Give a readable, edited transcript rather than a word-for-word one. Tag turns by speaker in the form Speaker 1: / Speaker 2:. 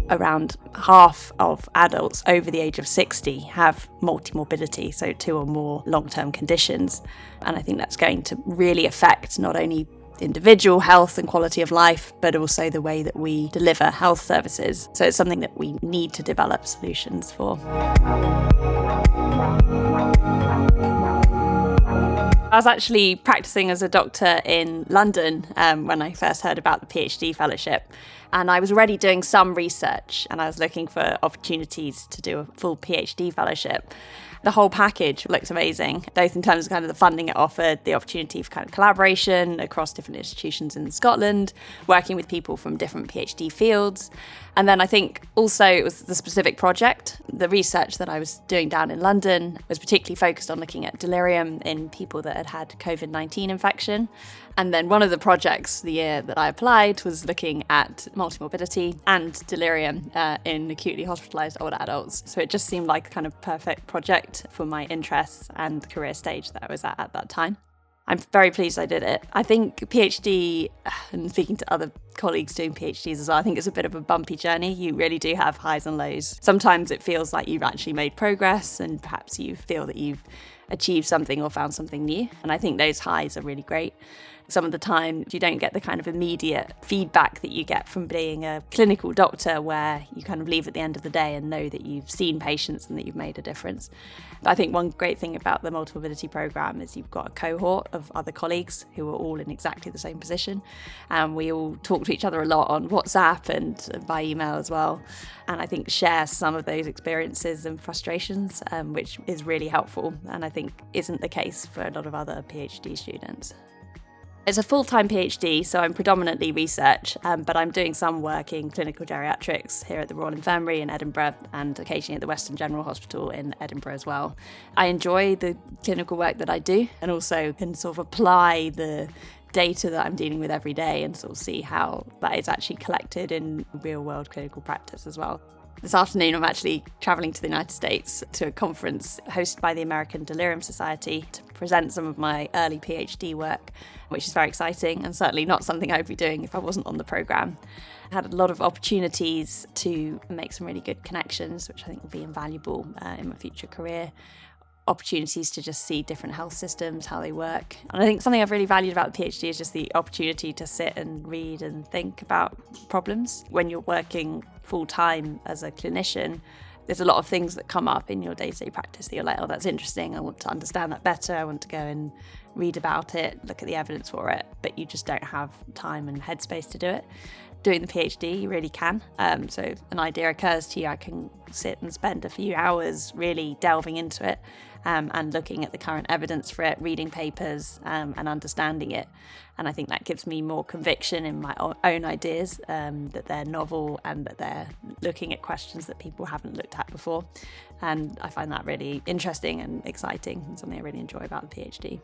Speaker 1: around half of adults over the age of 60 have multimorbidity, so 2 or more long-term conditions. And I think that's going to really affect not only individual health and quality of life, but also the way that we deliver health services. So it's something that we need to develop solutions for. I was actually practicing as a doctor in London when I first heard about the PhD fellowship, and I was already doing some research and I was looking for opportunities to do a full PhD fellowship. The whole package looked amazing, both in terms of kind of the funding it offered, the opportunity for kind of collaboration across different institutions in Scotland, working with people from different PhD fields. And then I think also it was the specific project. The research that I was doing down in London was particularly focused on looking at delirium in people that had COVID-19 infection. And then one of the projects the year that I applied was looking at multimorbidity and delirium in acutely hospitalised older adults. So it just seemed like a kind of perfect project for my interests and the career stage that I was at that time. I'm very pleased I did it. I think PhD, and speaking to other colleagues doing PhDs as well, I think it's a bit of a bumpy journey. You really do have highs and lows. Sometimes it feels like you've actually made progress and perhaps you feel that you've achieved something or found something new. And I think those highs are really great. Some of the time you don't get the kind of immediate feedback that you get from being a clinical doctor, where you kind of leave at the end of the day and know that you've seen patients and that you've made a difference. But I think one great thing about the Multimorbidity Programme is you've got a cohort of other colleagues who are all in exactly the same position. And we all talk to each other a lot on WhatsApp and by email as well. And I think share some of those experiences and frustrations, which is really helpful and I think isn't the case for a lot of other PhD students. It's a full-time PhD, so I'm predominantly research, but I'm doing some work in clinical geriatrics here at the Royal Infirmary in Edinburgh and occasionally at the Western General Hospital in Edinburgh as well. I enjoy the clinical work that I do and also can sort of apply the data that I'm dealing with every day and sort of see how that is actually collected in real-world clinical practice as well. This afternoon, I'm actually travelling to the United States to a conference hosted by the American Delirium Society to present some of my early PhD work, which is very exciting and certainly not something I would be doing if I wasn't on the programme. I had a lot of opportunities to make some really good connections, which I think will be invaluable in my future career. Opportunities to just see different health systems, how they work. And I think something I've really valued about the PhD is just the opportunity to sit and read and think about problems. When you're working full-time as a clinician, there's a lot of things that come up in your day-to-day practice that you're like, oh, that's interesting, I want to understand that better, I want to go and read about it, look at the evidence for it, but you just don't have time and headspace to do it. Doing the PhD, you really can. So if an idea occurs to you, I can sit and spend a few hours really delving into it and looking at the current evidence for it, reading papers and understanding it. And I think that gives me more conviction in my own ideas, that they're novel and that they're looking at questions that people haven't looked at before. And I find that really interesting and exciting and something I really enjoy about the PhD.